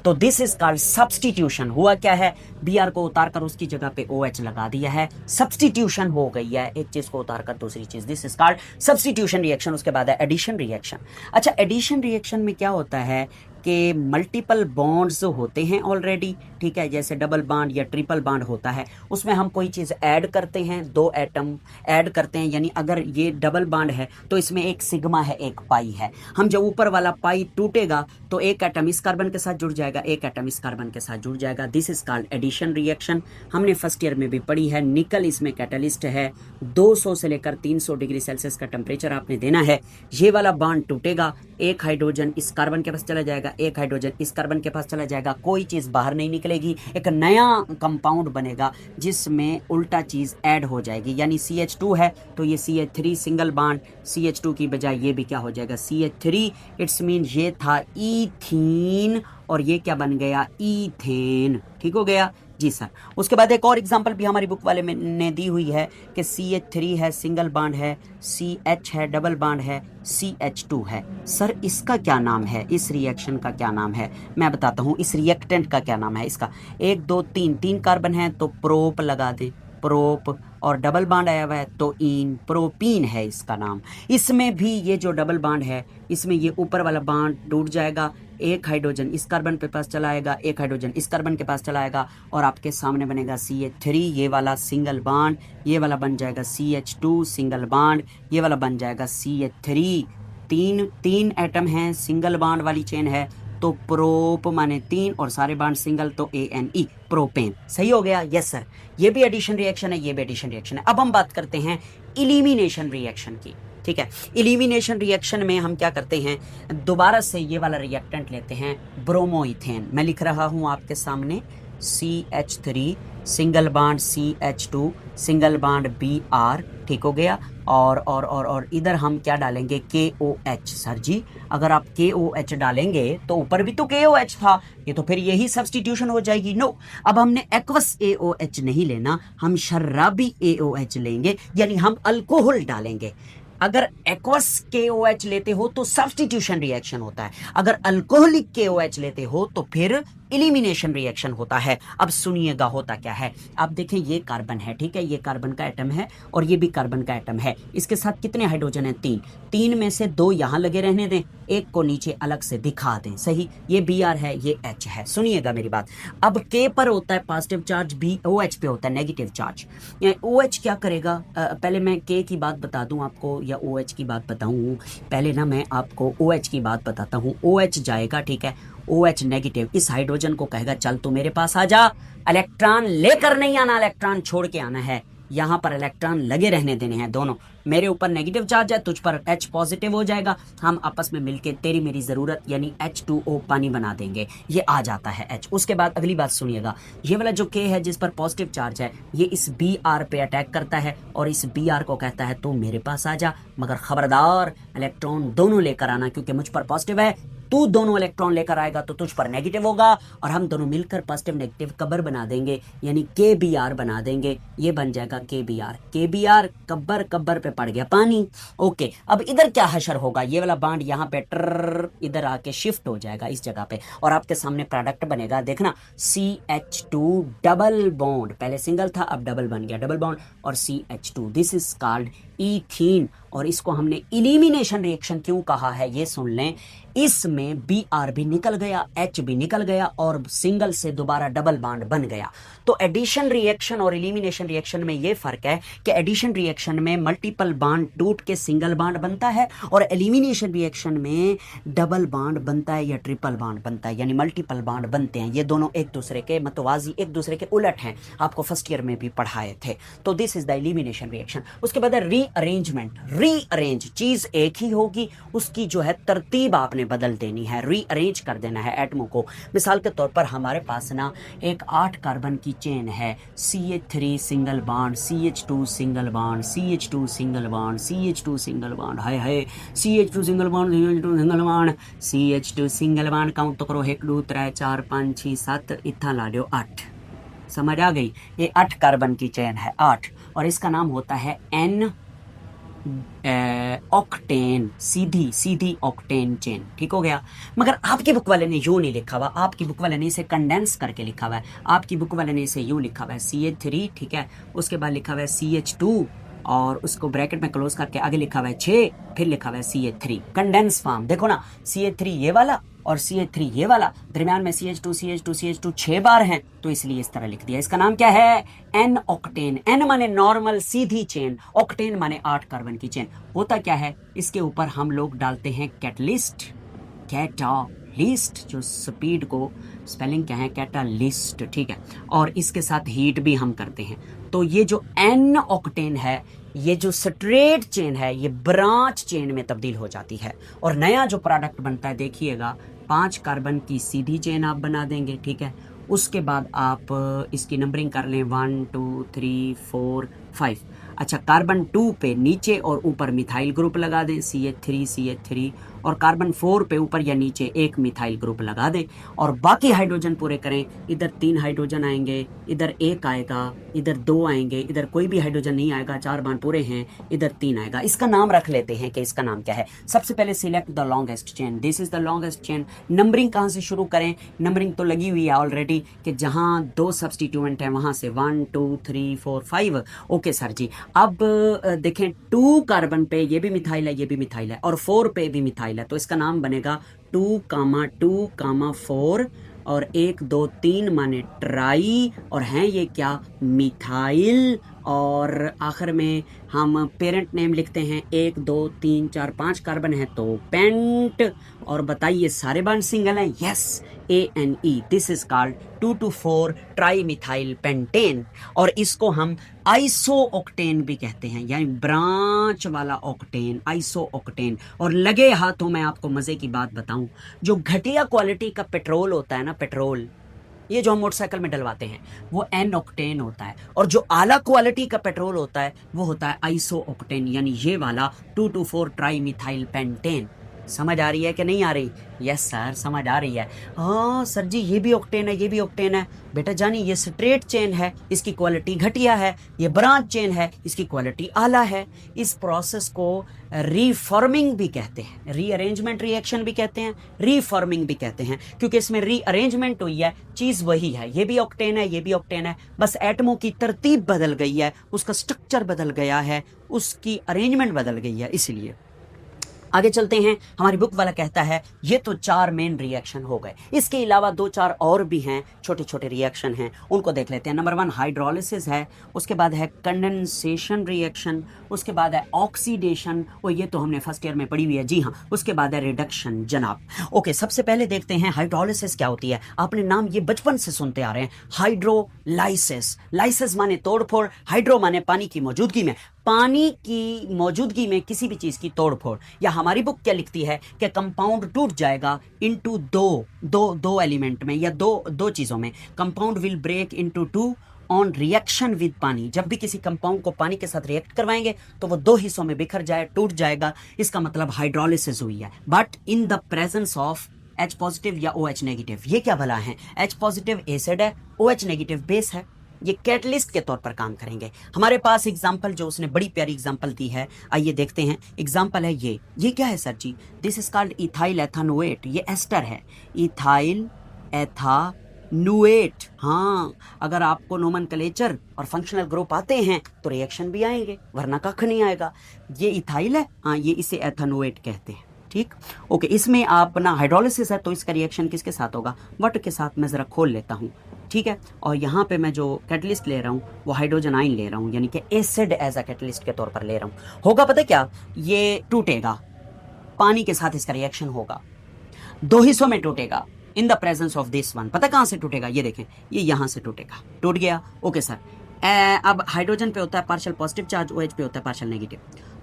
तो दिस इज कॉल्ड सब्स्टिट्यूशन। हुआ क्या है, Br को उतारकर उसकी जगह पे OH लगा दिया है, सब्स्टिट्यूशन हो गई है, एक चीज को उतारकर दूसरी चीज। This is called substitution reaction. उसके बाद है एडिशन रिएक्शन। अच्छा, एडिशन रिएक्शन में क्या होता है कि मल्टीपल बॉन्ड्स होते हैं ऑलरेडी, ठीक है, जैसे डबल बॉन्ड या ट्रिपल बॉन्ड होता है, उसमें हम कोई चीज़ ऐड करते हैं, 2 एटम ऐड करते हैं, यानी अगर ये डबल बॉन्ड है तो इसमें एक सिग्मा है, एक पाई है। हम जब ऊपर वाला पाई टूटेगा तो एक एटम इस कार्बन के साथ जुड़ जाएगा, एक एटम इस कार्बन के साथ जुड़ जाएगा। This is called addition reaction. हमने फर्स्ट ईयर में भी पढ़ी है, निकल इसमें कैटलिस्ट है, 200 से लेकर 300 डिग्री सेल्सियस का टेम्परेचर आपने देना है। ये वाला बॉन्ड टूटेगा, एक हाइड्रोजन इस कार्बन के पास चला जाएगा, एक हाइड्रोजन इस कार्बन के पास चला जाएगा, कोई चीज बाहर नहीं निकलेगी, एक नया कंपाउंड बनेगा जिसमें उल्टा चीज ऐड हो जाएगी। यानी CH2 है तो ये CH3 सिंगल बॉन्ड, CH2 की बजाय ये भी क्या हो जाएगा, CH3। इट्स मीन ये था ईथीन और ये क्या बन गया, ईथेन। ठीक हो गया जी सर। उसके बाद एक और एग्जांपल भी हमारी बुक वाले ने दी हुई है कि CH3 है सिंगल बॉन्ड है, CH है डबल बॉन्ड है, CH2 है। सर इसका क्या नाम है, इस रिएक्शन का क्या नाम है, मैं बताता हूँ। इस रिएक्टेंट का क्या नाम है इसका, 1 2 3 कार्बन है तो प्रोप लगा दे, प्रोप, और डबल बॉन्ड आया हुआ है तो इन, प्रोपीन है इसका नाम। इसमें भी ये जो डबल बॉन्ड है, इसमें ये ऊपर वाला बॉन्ड टूट जाएगा, एक हाइड्रोजन इस कार्बन के पास चला आएगा, एक हाइड्रोजन इस कार्बन के पास चला आएगा, और आपके सामने बनेगा CH3, ये वाला सिंगल बॉन्ड, ये वाला बन जाएगा CH2 सिंगल बॉन्ड, ये वाला बन जाएगा CH3। तीन एटम हैं, सिंगल बॉन्ड वाली चेन है तो प्रोप माने 3 और सारे बॉन्ड सिंगल तो ANE, प्रोपेन। सही हो गया, यस सर। ये भी एडिशन रिएक्शन है, ये भी एडिशन रिएक्शन है। अब हम बात करते हैं इलिमिनेशन रिएक्शन की। ठीक है, इलिमिनेशन रिएक्शन में हम क्या करते हैं, दोबारा से ये वाला रिएक्टेंट लेते हैं, ब्रोमोइथेन। मैं लिख रहा हूं आपके सामने, CH3 single bond CH2 single bond Br। ठीक हो गया, और इधर हम क्या डालेंगे, KOH। सर जी अगर आप KOH डालेंगे तो ऊपर भी तो KOH था, ये तो फिर यही सब्स्टिट्यूशन हो जाएगी। नो, अब हमने एक्वस AOH नहीं लेना, हम शराबी AOH लेंगे, यानी हम अल्कोहल डालेंगे। अगर एक्वस KOH लेते हो तो सब्स्टिट्यूशन रिएक्शन होता है, अगर अल्कोहलिक KOH लेते हो तो फिर इलिमिनेशन रिएक्शन होता है। अब सुनिएगा होता क्या है। आप देखें ये कार्बन है, ठीक है, ये कार्बन का एटम है और ये भी कार्बन का एटम है। इसके साथ कितने हाइड्रोजन हैं? 3। 3 में से 2 यहां लगे रहने दें, एक को नीचे अलग से दिखा दें। सही, ये Br है, ये H है। सुनिएगा मेरी बात। अब K पर होता है पॉजिटिव चार्ज, OH पे होता है नेगेटिव चार्ज। OH क्या करेगा? पहले मैं K की बात बता दूं आपको या OH की बात बताऊं? पहले ना मैं आपको OH की बात बताता हूं। OH जाएगा, ठीक है, OH नेगेटिव इस हाइड्रोजन को कहेगा चल तू मेरे पास आ जा, इलेक्ट्रॉन लेकर नहीं आना, इलेक्ट्रॉन छोड़ के आना है। यहां पर इलेक्ट्रॉन लगे रहने देने हैं दोनों। मेरे ऊपर नेगेटिव चार्ज है, तुझ पर H पॉजिटिव हो जाएगा, हम आपस में मिलके तेरी मेरी जरूरत यानी H2O पानी बना देंगे। ये आ जाता है H। उसके बाद अगली बात सुनिएगा, ये वाला जो K है जिस पर पॉजिटिव चार्ज है, ये इस Br पे अटैक करता है और इस Br को कहता है तू मेरे पास आ जा, मगर खबरदार इलेक्ट्रॉन दोनों लेकर आना, क्योंकि मुझ पर पॉजिटिव है, तू दोनों इलेक्ट्रॉन लेकर आएगा तो तुझ पर नेगेटिव होगा और हम दोनों मिलकर पॉजिटिव नेगेटिव कब्र बना देंगे, यानी KBr बना देंगे। ये बन जाएगा KBr। KBr कब्र, कब्र पे पड़ गया पानी। ओके, अब इधर क्या हशर होगा? ये वाला बांड यहाँ पे ट्र इधर आके शिफ्ट हो जाएगा इस जगह पे और आपके सामने प्रोडक्ट बनेगा। देखना, CH2 डबल बॉन्ड, पहले सिंगल था अब डबल बन गया, डबल बॉन्ड और CH2, this is called ethene. और इसको हमने इलिमिनेशन रिएक्शन क्यों कहा है ये सुन लें। इसमें Br भी निकल गया, H भी निकल गया और सिंगल से दोबारा डबल बॉन्ड बन गया। तो एडिशन रिएक्शन और इलिमिनेशन रिएक्शन में ये फर्क है कि एडिशन रिएक्शन में मल्टीपल बॉन्ड टूट के सिंगल बॉन्ड बनता है और एलिमिनेशन रिएक्शन में डबल बॉन्ड बनता है या ट्रिपल बॉन्ड बनता है, यानी मल्टीपल बॉन्ड बनते हैं। ये दोनों एक दूसरे के मतवाजी, एक दूसरे के उलट हैं, आपको फर्स्ट ईयर में भी पढ़ाए थे। तो this is the elimination reaction. उसके बाद रीअरेंजमेंट। रीअरेंज, चीज एक ही होगी, उसकी जो है तरतीब आपने बदल देनी है, रीअरेंज कर देना है एटमों को। मिसाल के तौर पर हमारे पास ना एक 8 कार्बन की चेन है, CH3 single bond, CH2 single bond, CH2 single bond, CH2 single bond, हाय हाय, CH2 single bond, CH2 single bond, CH2 single bond. Count तो करो, 1 2 3 4 5 6 7, इतना ला लो 8। समझ आ गई? ये 8 कार्बन की चेन है, 8, और इसका नाम होता है N ऑक्टेन, सीधी सीधी ऑक्टेन चेन। ठीक हो गया। मगर आपकी बुक वाले ने यूं नहीं लिखा हुआ, आपकी बुक वाले ने इसे कंडेंस करके लिखा हुआ है। आपकी बुक वाले ने इसे यूं लिखा हुआ है CH3, ठीक है, उसके बाद लिखा हुआ है CH2 और उसको ब्रैकेट में क्लोज करके आगे लिखा हुआ है 6, फिर लिखा हुआ है CH3, कंडेंस फॉर्म। देखो ना, CH3 ये वाला और CH3 ये वाला, दरमियान में CH2 CH2 CH2 6 बार हैं, तो इसलिए इस तरह लिख दिया। इसका नाम क्या है? N octane. N माने नॉर्मल सीधी चेन, ऑक्टेन माने 8 कार्बन की चेन। होता क्या है, इसके ऊपर हम लोग डालते हैं कैटलिस्ट, कैटालिस्ट, जो स्पीड को स्पेलिंग क्या है, कैटालिस्ट, ठीक है, और इसके साथ हीट भी हम करते हैं। तो ये जो N ऑक्टेन है, ये जो स्ट्रेट चेन है, ये ब्रांच चेन में तब्दील हो जाती है और नया जो प्रोडक्ट बनता है, देखिएगा, 5 कार्बन की सीधी चेन आप बना देंगे, ठीक है। उसके बाद आप इसकी नंबरिंग कर लें 1 2 3 4 5। अच्छा, कार्बन 2 पे नीचे और ऊपर मिथाइल ग्रुप लगा दें, CH3 CH3, और कार्बन 4 पे ऊपर या नीचे एक मिथाइल ग्रुप लगा दें और बाकी हाइड्रोजन पूरे करें। इधर 3 हाइड्रोजन आएंगे, इधर 1 आएगा, इधर 2 आएंगे, इधर कोई भी हाइड्रोजन नहीं आएगा, 4 बांड पूरे हैं, इधर 3 आएगा। इसका नाम रख लेते हैं कि इसका नाम क्या है। सबसे पहले select the longest chain, this is the longest chain. Numbering कहाँ से शुरू करें? नंबरिंग तो लगी हुई है ऑलरेडी कि जहाँ 2 सब्सटीट्यूएंट हैं वहाँ से 1 2 3 4 5। ओके सर जी। अब देखें, 2 कार्बन पे ये भी मिथाइल है, ये भी मिथाइल है, और 4 पे भी मिथाइल है, तो इसका नाम बनेगा 2,2,4 और 1 2 3 माने ट्राई, और हैं ये क्या, मिथाइल। और आखिर में हम पेरेंट नेम लिखते हैं, 1 2 3 4 5 कार्बन है तो पेंट। और बताइए सारे बॉन्ड सिंगल हैं? Yes, ANE, this is called 2 to 4 tri methyl pentane. और इसको हम आइसो ऑक्टेन भी कहते हैं, यानी ब्रांच वाला ऑक्टेन, आइसो ऑक्टेन। और लगे हाथों में आपको मजे की बात बताऊं, जो घटिया क्वालिटी का पेट्रोल होता है ना, पेट्रोल ये जो हम मोटरसाइकिल में डलवाते हैं, वो N ऑक्टेन होता है, और जो आला क्वालिटी का पेट्रोल होता है वो होता है आइसो ऑक्टेन, यानी ये वाला 2 to 4 ट्राई मिथाइल पेंटेन। समझ आ रही है कि नहीं आ रही? यस सर, समझ आ रही है। हाँ सर जी, ये भी ऑक्टेन है, ये भी ऑक्टेन है। बेटा जानी, ये स्ट्रेट चेन है, इसकी क्वालिटी घटिया है। ये ब्रांच चेन है, इसकी क्वालिटी आला है। इस प्रोसेस को रीफॉर्मिंग भी कहते हैं, रीअरेंजमेंट रिएक्शन भी कहते हैं, रीफॉर्मिंग भी कहते हैं, क्योंकि इसमें रीअरेंजमेंट हुई है, चीज़ वही है। ये भी ऑक्टेन है, ये भी ऑक्टेन है, बस एटमों की तरतीब बदल गई है, उसका स्ट्रक्चर बदल गया है, उसकी अरेंजमेंट बदल गई है, इसलिए। आगे चलते हैं। हमारी बुक वाला कहता है ये तो 4 मेन रिएक्शन हो गए, इसके अलावा 2-4 और भी हैं, छोटे छोटे रिएक्शन हैं, उनको देख लेते हैं। नंबर 1 हाइड्रोलिसिस है, उसके बाद है कंडेंसेशन रिएक्शन, उसके बाद है ऑक्सीडेशन, और ये तो हमने फर्स्ट ईयर में पढ़ी हुई है, जी हाँ। उसके बाद है रिडक्शन जनाब। ओके, सबसे पहले देखते हैं हाइड्रोलिसिस क्या होती है। आपने नाम ये बचपन से सुनते आ रहे हैं, हाइड्रोलाइसिस। लाइसिस माने तोड़फोड़, हाइड्रो माने पानी की मौजूदगी में, पानी की मौजूदगी में किसी भी चीज की तोड़फोड़। या हमारी बुक क्या लिखती है कि कंपाउंड टूट जाएगा इनटू दो एलिमेंट में, या दो चीजों में। Compound will break into 2 on reaction with pani. जब भी किसी कंपाउंड को पानी के साथ रिएक्ट करवाएंगे तो वो 2 हिस्सों में बिखर जाए, टूट जाएगा, इसका मतलब हाइड्रोलिसिस हुई है। But in the presence of H positive या OH नेगेटिव। ये क्या भला है? H पॉजिटिव एसिड है, OH नेगेटिव बेस है, ये कैटलिस्ट के तौर पर काम करेंगे। हमारे पास एग्जाम्पल जो उसने बड़ी प्यारी एग्जाम्पल दी है, आइए देखते हैं। एग्जाम्पल है ये क्या है sir ji? This is called ethyl ethanoate. ये एस्टर है, इथाइल एथानोएट। हाँ, अगर आपको नोमेनक्लेचर और फंक्शनल ग्रुप आते हैं तो रिएक्शन भी आएंगे, वरना कख नहीं आएगा। ये इथाइल है, हाँ, ये इसे एथानोएट कहते हैं, ठीक। ओके, इसमें आप ना हाइड्रोलिसिस है तो इसका रिएक्शन किसके साथ होगा? वाटर के साथ। मैं जरा खोल लेता हूँ, ठीक है। और यहाँ पे मैं जो कैटलिस्ट ले रहा हूँ वो हाइड्रोजन आयन ले रहा हूँ, यानी कि एसिड एज अ कैटलिस्ट के तौर पर ले रहा हूँ। होगा पता क्या? ये टूटेगा, पानी के साथ इसका रिएक्शन होगा, 2 हिस्सों में टूटेगा इन the presence of this one. पता कहाँ से टूटेगा? ये देखें, ये यहाँ से टूटेगा, टूट गया। ओके सर, अब हाइड्रोजन पे होता है पार्शियल पॉजिटिव चार्ज, OH पे होता है पार्शियल नेगेटिव।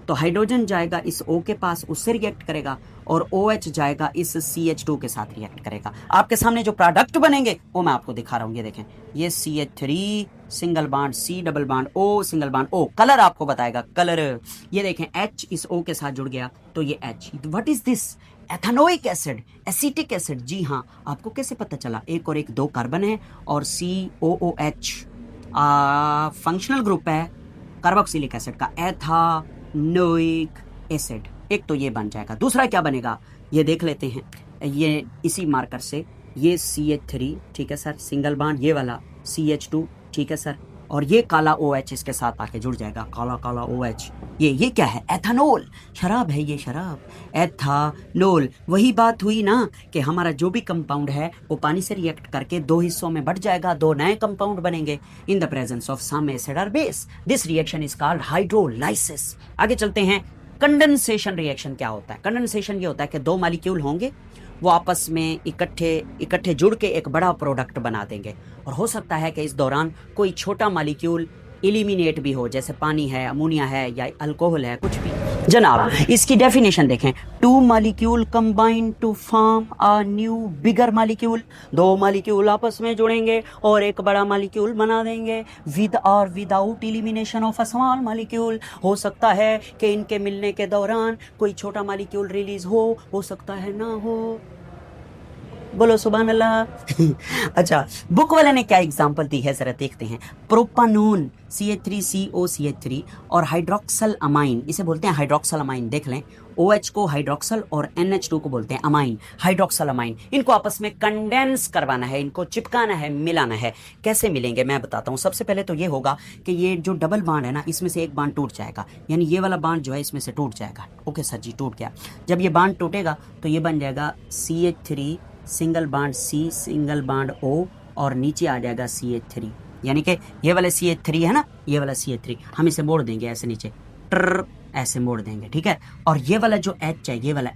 तो हाइड्रोजन जाएगा इस O के पास, उससे रिएक्ट करेगा, और OH जाएगा इस CH2 के साथ रिएक्ट करेगा। आपके सामने जो प्रोडक्ट बनेंगे वो मैं आपको दिखा रहा हूँ। ये देखें, ये CH3 single bond C double bond O single bond O। Colour आपको बताएगा, कलर। ये देखें, H इस O के साथ जुड़ गया तो ये H। What is this? Ethanoic acid, acetic acid. जी हाँ, आपको कैसे पता चला? एक और एक 2 कार्बन है और COOH फंक्शनल ग्रुप है कार्बोक्सिलिक एसिड का, एथेनोइक एसिड। एक तो ये बन जाएगा, दूसरा क्या बनेगा ये देख लेते हैं। ये इसी मार्कर से, ये CH3, ठीक है सर, सिंगल बॉन्ड, ये वाला CH2, ठीक है सर, और ये काला OH इसके साथ आके जुड़ जाएगा, काला काला OH। ये क्या है? एथेनॉल, शराब है ये, शराब, एथेनॉल। वही बात हुई ना कि हमारा जो भी कंपाउंड है वो पानी से रिएक्ट करके 2 हिस्सों में बढ़ जाएगा, 2 नए कंपाउंड बनेंगे in the presence of some acid और base. This reaction is called hydrolysis. आगे चलते हैं। कंडेंसेशन रिएक्शन क्या होता है? कंडेंसेशन ये होता है कि 2 मॉलिक्यूल होंगे, वो आपस में इकट्ठे जुड़ के एक बड़ा प्रोडक्ट बना देंगे, और हो सकता है कि इस दौरान कोई छोटा मॉलिक्यूल एलिमिनेट भी हो, जैसे पानी है, अमोनिया है, या अल्कोहल है, कुछ भी। जनाब इसकी डेफिनेशन देखें, 2 molecule combine to form a new bigger molecule. 2 molecule आपस में जुड़ेंगे और एक बड़ा मॉलिक्यूल बना देंगे, विद और without elimination of a small molecule. हो सकता है कि इनके मिलने के दौरान कोई छोटा मॉलिक्यूल रिलीज हो सकता है ना हो। बोलो सुभान अल्लाह। अच्छा, बुक वाले ने क्या एग्जांपल दी है जरा देखते हैं। प्रोपानोन CH3COCH3 और हाइड्रोक्सल अमाइन, इसे बोलते हैं हाइड्रोक्सल अमाइन। देख लें, OH को हाइड्रोक्सल और NH2 को बोलते हैं अमाइन, हाइड्रोक्सल अमाइन। इनको आपस में कंडेंस करवाना है, इनको चिपकाना है, मिलाना है। कैसे मिलेंगे मैं बताता हूँ। सबसे पहले तो ये होगा कि ये जो डबल बॉन्ड है ना, इसमें से एक बॉन्ड टूट जाएगा, यानी ये वाला बॉन्ड जो है इसमें से टूट जाएगा। ओके सर जी, टूट गया। जब ये बॉन्ड टूटेगा तो ये बन जाएगा CH3 single bond C single bond O, और नीचे आ जाएगा CH3, यानी कि ये वाला CH3 है ना, ये वाला CH3 हम इसे मोड़ देंगे ऐसे नीचे, ऐसे मोड़ देंगे, ठीक है। और ये वाला जो H है, ये वाला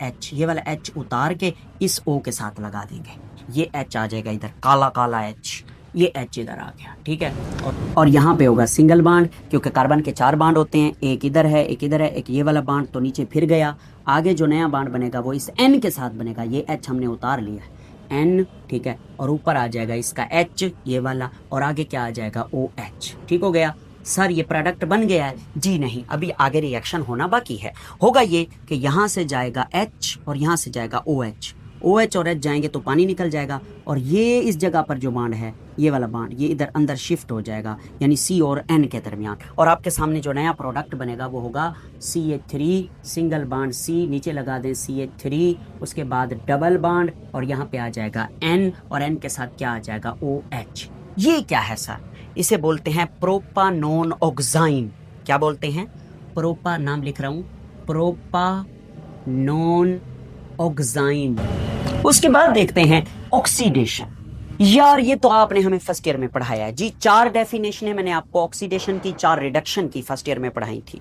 H उतार के इस O के साथ लगा देंगे, ये H आ जाएगा इधर, काला काला H, ये H इधर आ गया, ठीक है। और यहाँ पे होगा सिंगल बॉन्ड, क्योंकि कार्बन के 4 बॉन्ड होते हैं, एक इधर है, एक इधर है, एक ये वाला बॉन्ड तो नीचे फिर गया। आगे जो नया बॉन्ड बनेगा वो इस N के साथ बनेगा, ये H हमने उतार लिया है, N, ठीक है। और ऊपर आ जाएगा इसका H, ये वाला, और आगे क्या आ जाएगा OH, ठीक हो गया। सर ये प्रोडक्ट बन गया है, जी नहीं, अभी आगे रिएक्शन होना बाकी है। होगा ये कि यहाँ से जाएगा H और यहाँ से जाएगा OH, OH और H जाएंगे तो पानी निकल जाएगा, और ये इस जगह पर जो बॉन्ड है, ये वाला बॉन्ड, ये इधर अंदर शिफ्ट हो जाएगा, यानी C और N के दरमियान, और आपके सामने जो नया प्रोडक्ट बनेगा वो होगा CH3 सिंगल बॉन्ड C, नीचे लगा दें CH3, उसके बाद डबल बॉन्ड, और यहाँ पे आ जाएगा N, और N के साथ क्या आ जाएगा OH। ये क्या है सर? इसे बोलते हैं प्रोपानोन ऑक्साइन। क्या बोलते हैं? प्रोपा, नाम लिख रहा हूं, प्रोपानोन ऑक्साइन। उसके बाद देखते हैं ऑक्सीडेशन। यार ये तो आपने हमें फर्स्ट ईयर में पढ़ाया है जी, 4 डेफिनेशन है मैंने आपको ऑक्सीडेशन की, 4 रिडक्शन की फर्स्ट ईयर में पढ़ाई थी।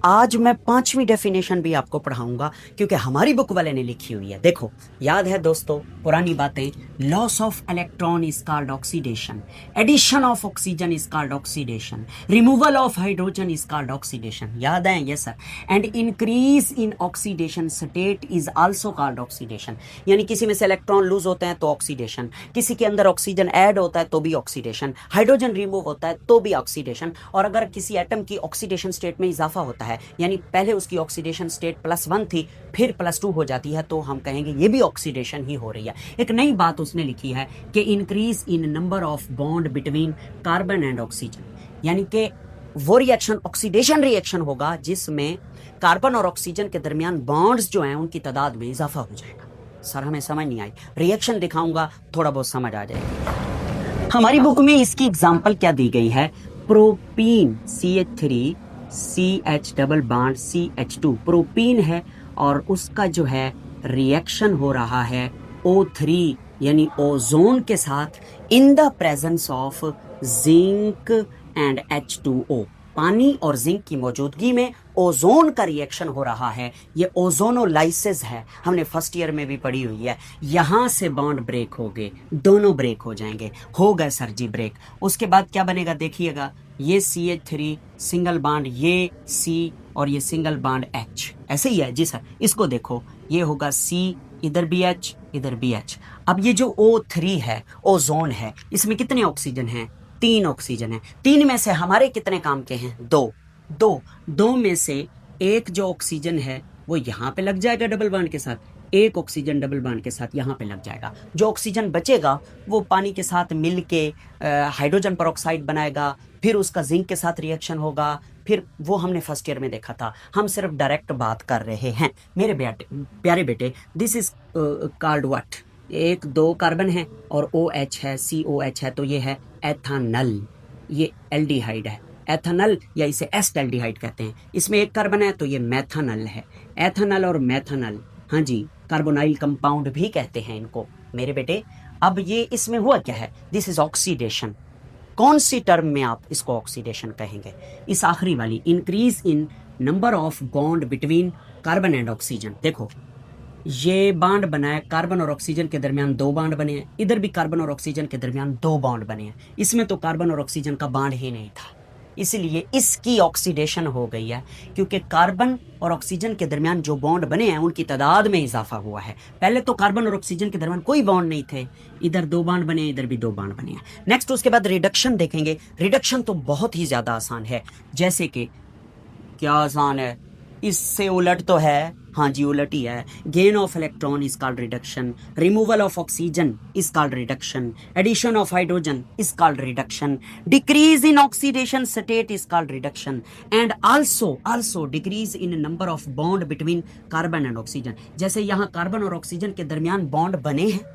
आज मैं 5वीं डेफिनेशन भी आपको पढ़ाऊंगा, क्योंकि हमारी बुक वाले ने लिखी हुई है। देखो, याद है दोस्तों पुरानी बातें, loss of electron is called oxidation, addition of oxygen is called oxidation, removal of hydrogen is called oxidation. याद है? Yes sir. And increase in oxidation state is also called oxidation, यानी किसी में से इलेक्ट्रॉन लूज होते हैं तो oxidation, किसी के अंदर ऑक्सीजन ऐड होता है तो भी ऑक्सीडेशन, हाइड्रोजन रिमूव होता है तो भी ऑक्सीडेशन, और अगर किसी एटम की ऑक्सीडेशन स्टेट में इजाफा होता है, यानी पहले उसकी ऑक्सीडेशन स्टेट +1 थी फिर +2 हो जाती है, तो हम कहेंगे ये भी ऑक्सीडेशन ही हो रही है। एक नई बात उसने लिखी है कि increase in number of bond between carbon and oxygen, यानी कि वो रिएक्शन ऑक्सीडेशन रिएक्शन होगा जिसमें कार्बन और ऑक्सीजन के दरमियान बॉन्ड्स जो हैं उनकी तादाद में इजाफा हो जाएगा। सर हमें समझ नहीं आई, रिएक्शन दिखाऊंगा, थोड़ा बहुत समझ आ जाएगा। हमारी बुक में इसकी एग्जांपल क्या दी गई है? Propene CH3 CH double bond CH2, propene है, और उसका जो है रिएक्शन हो रहा है O3 यानी ओजोन के साथ, इन the presence of zinc and H2O। पानी और जिंक की मौजूदगी में ओजोन का रिएक्शन हो रहा है, ये ओजोनोलाइसिस है, हमने फर्स्ट ईयर में भी पढ़ी हुई है। यहां से बॉन्ड ब्रेक हो गए, दोनों ब्रेक हो जाएंगे, हो गए सर जी ब्रेक। उसके बाद क्या बनेगा देखिएगा, ये CH3 सिंगल बॉन्ड, ये C और ये सिंगल बॉन्ड H, ऐसे ही है जी सर। इसको देखो, ये होगा C, इधर भी H, इधर भी H। अब ये जो O3 है, ओजोन है, इसमें कितने ऑक्सीजन हैं? 3 ऑक्सीजन है। 3 में से हमारे कितने काम के हैं? 2 में से एक जो ऑक्सीजन है वो यहाँ पे लग जाएगा डबल बॉन्ड के साथ, एक ऑक्सीजन डबल बॉन्ड के साथ यहाँ पे लग जाएगा। जो ऑक्सीजन बचेगा वो पानी के साथ मिल के हाइड्रोजन पेरोक्साइड बनाएगा, फिर उसका जिंक के साथ रिएक्शन होगा, फिर वो हमने फर्स्ट ईयर में देखा था। हम सिर्फ डायरेक्ट बात कर रहे हैं मेरे प्यारे बेटे। This is called what? 1 2 carbon है और OH है, COH है, तो ये है एथानल, ये एल्डिहाइड है, एथानल या इसे एस्टल्डिहाइड कहते हैं। इसमें 1 कार्बन है तो ये मेथानल है। एथानल और मेथानल, हाँ जी, कार्बोनाइल कंपाउंड भी कहते हैं इनको मेरे बेटे। अब ये इसमें हुआ क्या है? This is oxidation. कौन सी टर्म में आप इसको ऑक्सीडेशन कहेंगे? इस आखिरी वाली, increase in number of bond between carbon and oxygen. देखो ये बॉन्ड बना है, कार्बन और ऑक्सीजन के दरमियान 2 बॉन्ड बने हैं, इधर भी कार्बन और ऑक्सीजन के दरमियान 2 बॉन्ड बने हैं। इसमें तो कार्बन और ऑक्सीजन का बॉन्ड ही नहीं था, इसलिए इसकी ऑक्सीडेशन हो गई है, क्योंकि कार्बन और ऑक्सीजन के दरमियान जो बॉन्ड बने हैं उनकी तादाद में इजाफा हुआ है। पहले तो कार्बन और ऑक्सीजन के दरमियान कोई बॉन्ड नहीं थे, इधर 2 बॉन्ड बने, इधर भी 2 बॉन्ड बने हैं। नेक्स्ट उसके बाद रिडक्शन देखेंगे। रिडक्शन तो बहुत ही ज्यादा आसान है, जैसे कि क्या आसान है, इससे उलट तो है, हाँ जी उलट ही है। Gain of electron is called reduction, removal of oxygen is called reduction, addition of hydrogen is called reduction, decrease in oxidation state is called reduction, and also decrease in number of bond between carbon and oxygen. जैसे यहाँ carbon और oxygen के दरमियान bond बने हैं,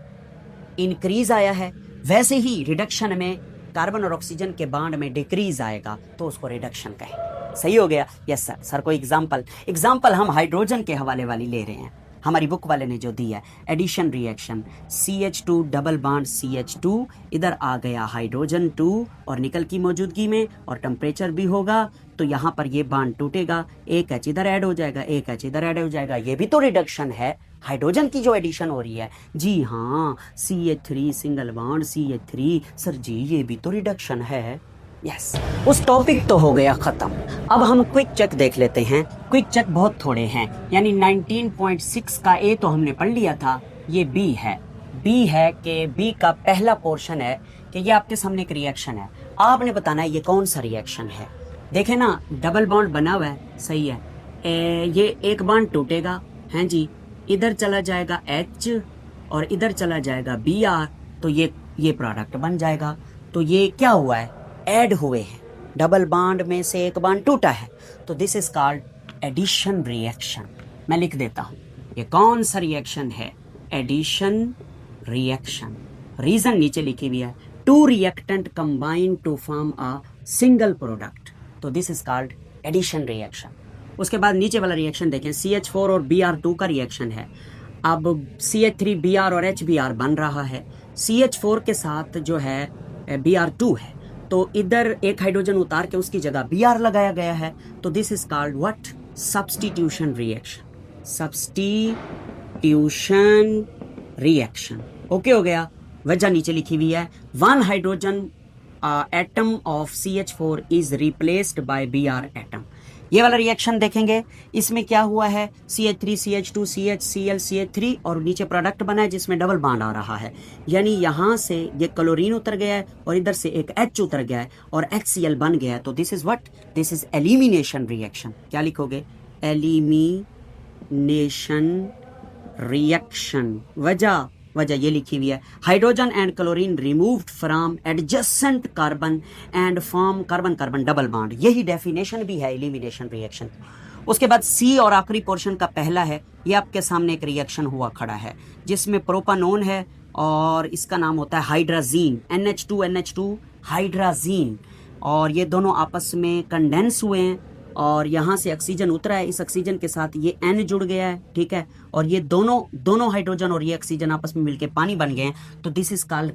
increase आया है, वैसे ही रिडक्शन में कार्बन और ऑक्सीजन के बॉन्ड में डिक्रीज आएगा तो उसको रिडक्शन कहें। सही हो गया? Yes sir. सर को एग्जाम्पल हम हाइड्रोजन के हवाले वाली ले रहे हैं, हमारी बुक वाले ने जो दी है। Addition reaction, CH2 double bond CH2, इधर आ गया हाइड्रोजन 2 और निकल की मौजूदगी में, और टेम्परेचर भी होगा तो यहाँ पर ये बॉन्ड टूटेगा, एक H इधर ऐड हो जाएगा, एक H इधर ऐड हो जाएगा। ये भी तो रिडक्शन है, हाइड्रोजन की जो एडिशन हो रही है। जी हाँ, CH3 single bond CH3, sir जी ये भी तो रिडक्शन है। यस, उस टॉपिक तो हो गया खत्म। अब हम क्विक चेक देख लेते हैं। क्विक चेक बहुत थोड़े हैं, यानी 19.6 का A तो हमने पढ़ लिया था, ये B है कि B का पहला पोर्शन है कि ये आपके सामने एक रिएक्शन है। आपने बताना है ये कौन सा रिएक्शन है। देखें ना, डबल बॉन्ड बना हुआ है, सही है। ये एक बॉन्ड टूटेगा, हैं जी, इधर चला जाएगा H और इधर चला जाएगा Br, तो ये प्रोडक्ट बन जाएगा। तो ये क्या हुआ है, ऐड हुए हैं, डबल बॉन्ड में से एक बॉन्ड टूटा है, तो this is called addition reaction. मैं लिख देता हूं, ये कौन सा रिएक्शन है, एडिशन रिएक्शन। रीजन नीचे लिखी हुई है, two reactant combine to form a single product, तो this is called addition reaction. उसके बाद नीचे वाला रिएक्शन देखें, CH4 और Br2 का रिएक्शन है। अब CH3Br और HBr बन रहा है, CH4 के साथ जो है Br2 है, तो इधर एक हाइड्रोजन उतार के उसकी जगह Br लगाया गया है, तो this is called what, substitution reaction. Substitution reaction, okay हो गया। वजह नीचे लिखी हुई है, one hydrogen atom of CH4 is replaced by Br atom. ये वाला रिएक्शन देखेंगे, इसमें क्या हुआ है, CH3 CH2 CH Cl CH3 और नीचे प्रोडक्ट बना है जिसमें डबल बॉन्ड आ रहा है, यानी यहाँ से ये क्लोरीन उतर गया है और इधर से एक H उतर गया है और HCl बन गया है, तो this is what, this is elimination reaction. क्या लिखोगे, एलिमिनेशन रिएक्शन। वजह ये लिखी हुई है, hydrogen and chlorine removed from adjacent carbon and form carbon carbon double bond, यही डेफिनेशन भी है एलिमिनेशन रिएक्शन। उसके बाद सी और आखिरी पोर्शन का पहला है, ये आपके सामने एक रिएक्शन हुआ खड़ा है जिसमें प्रोपानोन है और इसका नाम होता है हाइड्राजीन, NH2 हाइड्राजीन, और ये दोनों आपस में कंडेंस हुए हैं और यहाँ से ऑक्सीजन उतरा है, इस ऑक्सीजन के साथ ये N जुड़ गया है, ठीक है, और ये दोनों हाइड्रोजन और ये ऑक्सीजन आपस में मिलके पानी बन गए हैं, तो this is called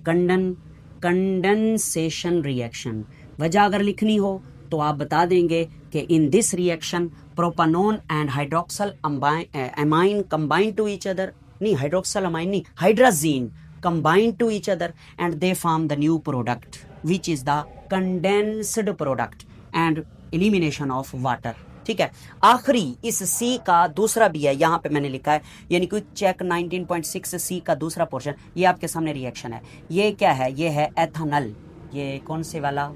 condensation reaction. वजह अगर लिखनी हो तो आप बता देंगे कि in this reaction propanone and hydroxyl amine combine to each other, नहीं हाइड्रोक्सल अमाइन नहीं, hydrazine combine to each other and they form the new product which is the condensed product and elimination of water। ठीक है, आखिरी इस सी का दूसरा भी है, यहाँ पे मैंने लिखा है, यानी कि चेक 19.6 सी का दूसरा पोर्शन, ये आपके सामने रिएक्शन है। ये क्या है, ये है एथेनॉल, ये कौन से वाला,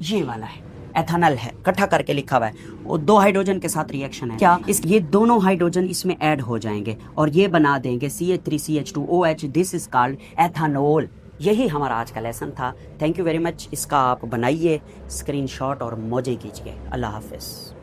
ये वाला है, एथेनॉल है, इकट्ठा करके लिखा हुआ है, वो दो हाइड्रोजन के साथ रिएक्शन है। क्या ये दोनों हाइड्रोजन इसमें ऐड हो जाएंगे और ये बना देंगे CH3CH2OH, this is called ethanol. यही हमारा आज का लेसन था। Thank you very much. इसका आप बनाइए स्क्रीनशॉट और मौजे कीजिए। अल्लाह हाफिज़।